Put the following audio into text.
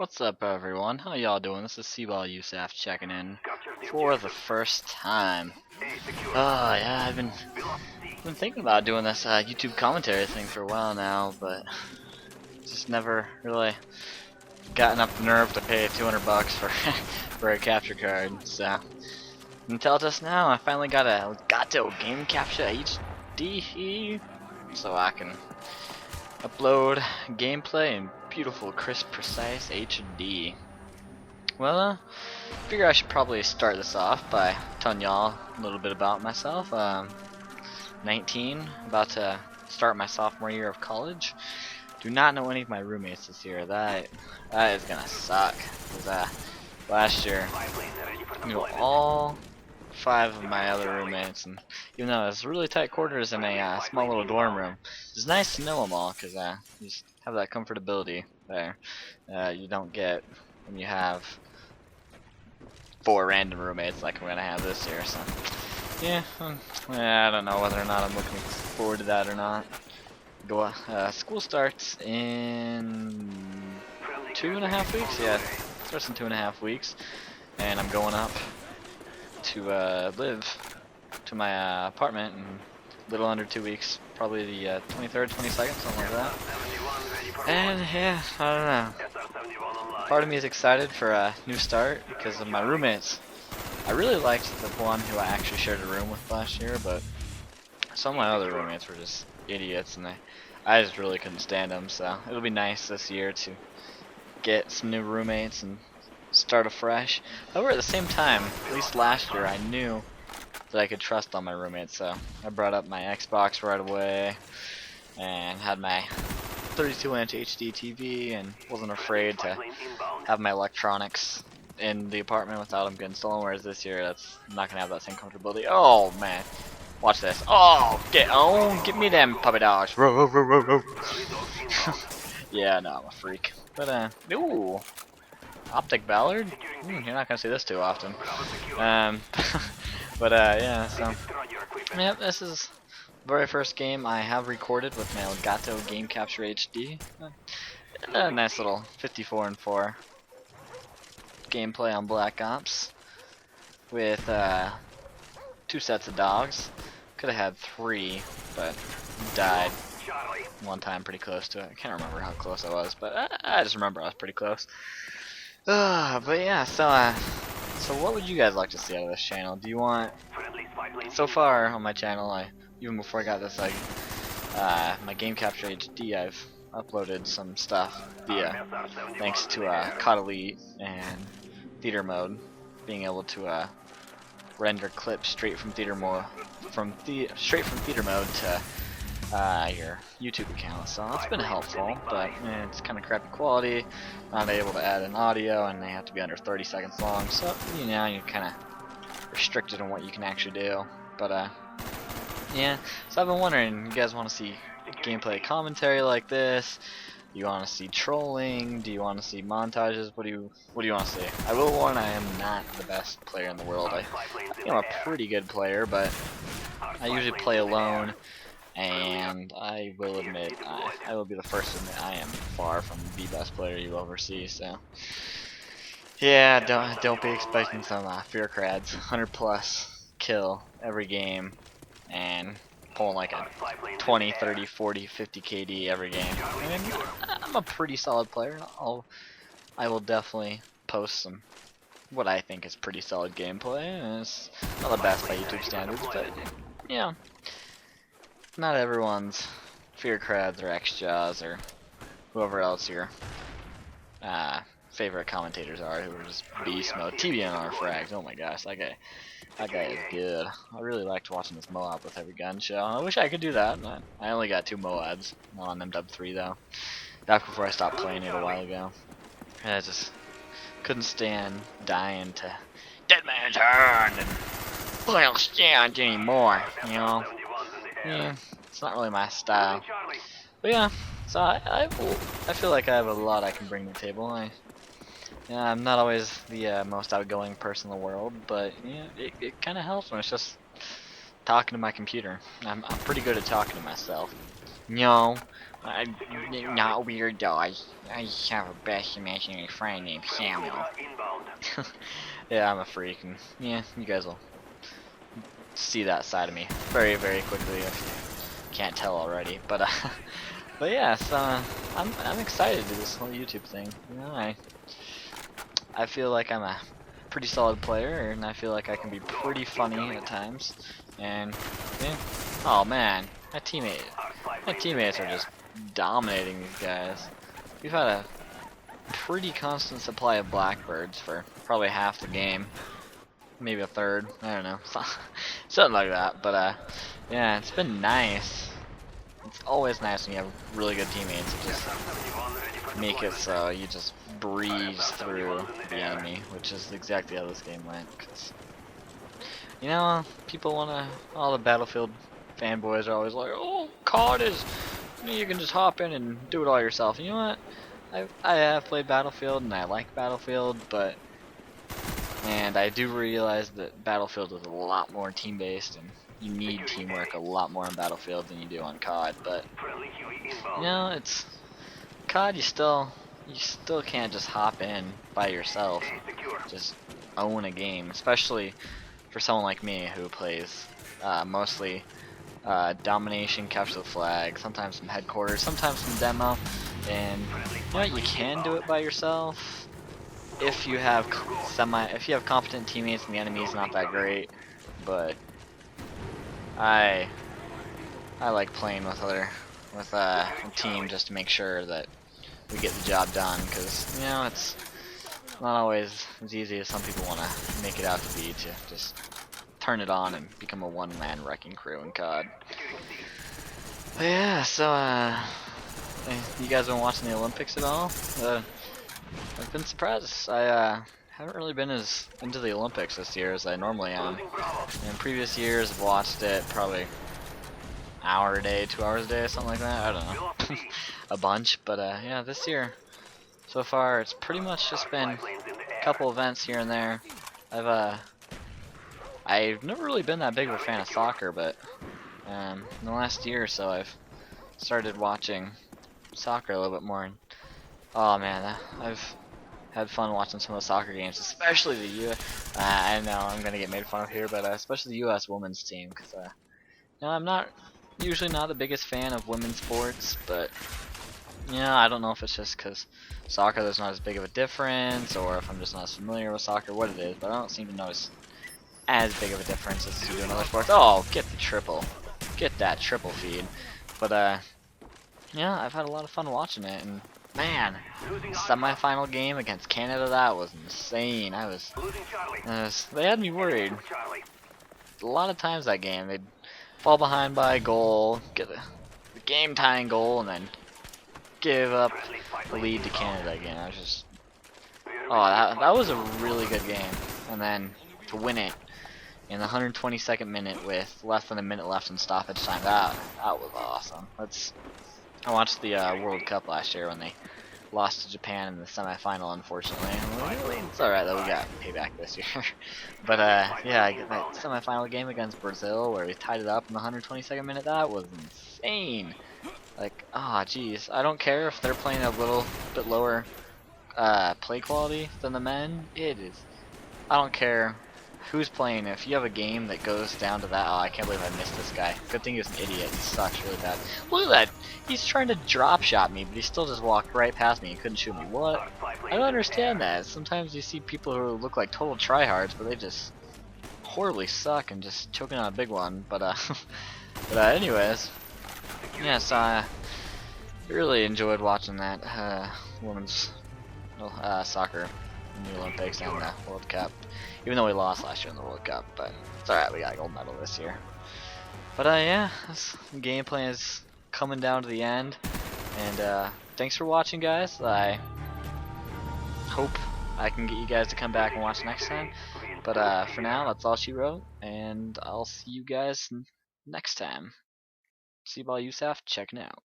What's up, everyone? How y'all doing? This is Cballusaf checking in for the first time. Oh yeah, I've been thinking about doing this YouTube commentary thing for a while now, but just never really gotten up the nerve to pay 200 bucks for for a capture card. So until just now, I finally got a Elgato game capture HD, so I can upload gameplay in beautiful, crisp, precise HD. Well, figure I should probably start this off by telling y'all a little bit about myself. 19, about to start my sophomore year of college. Do not know any of my roommates this year. That is gonna suck. Cause last year, I knew all 5 of my other roommates, and even though it's really tight quarters in a small little dorm room, it's nice to know them all because you just have that comfortability there. You don't get when you have 4 random roommates like I'm gonna have this year. So yeah, I don't know whether or not I'm looking forward to that or not. School starts in 2.5 weeks. Yeah, it starts in 2.5 weeks, and I'm going up to live to my apartment in a little under 2 weeks, probably the 23rd, 22nd, something like that. And yeah, I don't know. Part of me is excited for a new start because of my roommates. I really liked the one who I actually shared a room with last year, but some of my other roommates were just idiots, and I just really couldn't stand them. So it'll be nice this year to get some new roommates and start afresh. However, at the same time, at least last year, I knew that I could trust all my roommates, so I brought up my Xbox right away and had my 32-inch HD TV and wasn't afraid to have my electronics in the apartment without them getting stolen, whereas this year that's not going to have that same comfortability. Oh man, watch this. Oh, get me them puppy dogs. Yeah, no, I'm a freak. But ooh, Optic Ballard? You're not gonna see this too often. But yeah, so yep, this is the very first game I have recorded with my Elgato Game Capture HD. A nice little 54-4 gameplay on Black Ops with 2 sets of dogs. Could have had 3, but died one time pretty close to it. I can't remember how close I was, but I just remember I was pretty close. But yeah, so what would you guys like to see out of this channel? Do you want, so far on my channel, even before I got this my Game Capture HD, I've uploaded some stuff via, thanks to COD Elite and Theater Mode, being able to render clips straight from Theater Mode, to your YouTube account, so it's been helpful, but it's kind of crappy quality, not able to add an audio, and they have to be under 30 seconds long, so you know, you're kind of restricted on what you can actually do. But yeah, so I've been wondering, you guys want to see gameplay commentary like this? Do you want to see trolling? Do you want to see montages? What do you want to see? I will warn, I am not the best player in the world. I think I'm a pretty good player, but I usually play alone. And I will admit, I will be the first to admit, I am far from the best player you will ever see. So yeah, don't be expecting some fear crads 100+ kill every game and pulling like a 20, 30, 40, 50 KD every game. I mean, I'm a pretty solid player. I will definitely post some what I think is pretty solid gameplay. And it's not the best by YouTube standards, but yeah. Not everyone's fear crads or X-Jaws or whoever else your favorite commentators are, who are just beast mode. TBNR frags, oh my gosh, that guy is good. I really liked watching this Moab with every gun show. I wish I could do that. I only got 2 Moabs on MW3 though. Back before I stopped playing it a while ago. And I just couldn't stand dying to Dead Man's Hand and Final Stand anymore, you know. Yeah, it's not really my style. But yeah, so I feel like I have a lot I can bring to the table. I'm not always the most outgoing person in the world, but yeah, it kind of helps when it's just talking to my computer. I'm pretty good at talking to myself. No, I'm not weird though. I just have a best imaginary friend named Samuel. Yeah, I'm a freak, and yeah, you guys will see that side of me very, very quickly if you can't tell already. But but yeah, so I'm excited to do this whole YouTube thing. You know, I feel like I'm a pretty solid player, and I feel like I can be pretty funny at times. And yeah, oh man, my teammates are just dominating these guys. We've had a pretty constant supply of blackbirds for probably half the game, maybe a third. I don't know, something like that. But yeah, it's been nice. It's always nice when you have really good teammates that just make it so you just breeze through the enemy, which is exactly how this game went. Cause you know, people wanna, all the Battlefield fanboys are always like, oh, COD is, you can just hop in and do it all yourself. And you know what? I have played Battlefield and I like Battlefield, and I do realize that Battlefield is a lot more team-based, and you need teamwork a lot more in Battlefield than you do on COD. But you know, it's COD. You still can't just hop in by yourself, just own a game, especially for someone like me who plays mostly domination, capture the flag, sometimes some headquarters, sometimes some demo, and you know, you can do it by yourself if you have competent teammates and the enemy's not that great. But I like playing with a team just to make sure that we get the job done, because you know, it's not always as easy as some people want to make it out to be, to just turn it on and become a one-man wrecking crew in COD. But yeah, so you guys been watching the Olympics at all? I've been surprised. I haven't really been as into the Olympics this year as I normally am. In previous years, I've watched it probably hour a day, 2 hours a day, something like that. I don't know, a bunch. But yeah, this year so far, it's pretty much just been a couple events here and there. I've never really been that big of a fan of soccer, but in the last year or so, I've started watching soccer a little bit more. And, oh man, I've had fun watching some of the soccer games, especially the U.S. I know I'm gonna get made fun of here, but especially the U.S. women's team, because you know, I'm usually not the biggest fan of women's sports, but yeah, I don't know if it's just because soccer there's not as big of a difference, or if I'm just not as familiar with soccer, what it is, but I don't seem to notice as big of a difference as you do in other sports. Oh, get the triple. Get that triple feed. But yeah, I've had a lot of fun watching it, and man, semi-final game against Canada, that was insane. They had me worried. A lot of times that game, they'd fall behind by a goal, get the game-tying goal, and then give up the lead to Canada again. I was just, oh, that was a really good game. And then to win it in the 122nd minute with less than a minute left in stoppage time, that was awesome. I watched the World Cup last year when they lost to Japan in the semifinal, unfortunately. It's alright though, we got payback this year. But yeah, I get that semifinal game against Brazil where we tied it up in the 122nd minute. That was insane. Like, ah, geez, I don't care if they're playing a little bit lower play quality than the men. I don't care who's playing. If you have a game that goes down to that, oh, I can't believe I missed this guy. Good thing he was an idiot. He sucks really bad. Look at that. He's trying to drop shot me, but he still just walked right past me and couldn't shoot me. What? I don't understand that. Sometimes you see people who look like total tryhards, but they just horribly suck and just choking on a big one. But anyways, yes, I really enjoyed watching that women's soccer in the Olympics and the World Cup. Even though we lost last year in the World Cup, but it's alright, we got a gold medal this year. But yeah, this gameplay is coming down to the end, and thanks for watching, guys. I hope I can get you guys to come back and watch next time. But for now, that's all she wrote, and I'll see you guys next time. Cballusaf checking out.